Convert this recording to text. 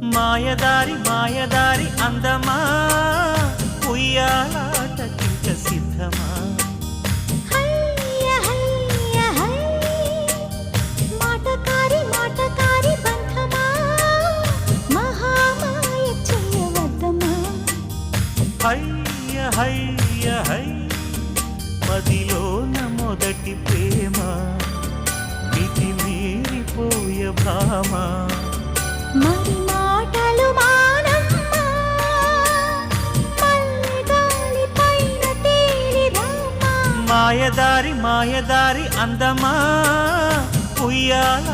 మాయదారి మాయదారి అందమా ఉయ్యాలాటకింక సిద్ధమా హయ్య హయ్య హై మాటకారి మాటకారి బంధమా మహామాయ చేయవద్దమా హయ్య హయ్య హై మదిలోన మొదటి ప్రేమ మితి మీరిపోయ భామ మరి మాటలు మానమ్మా మల్లె గాలి పైన తేలి రామా మాయదారి మాయదారి అందమా ఉయ్యాల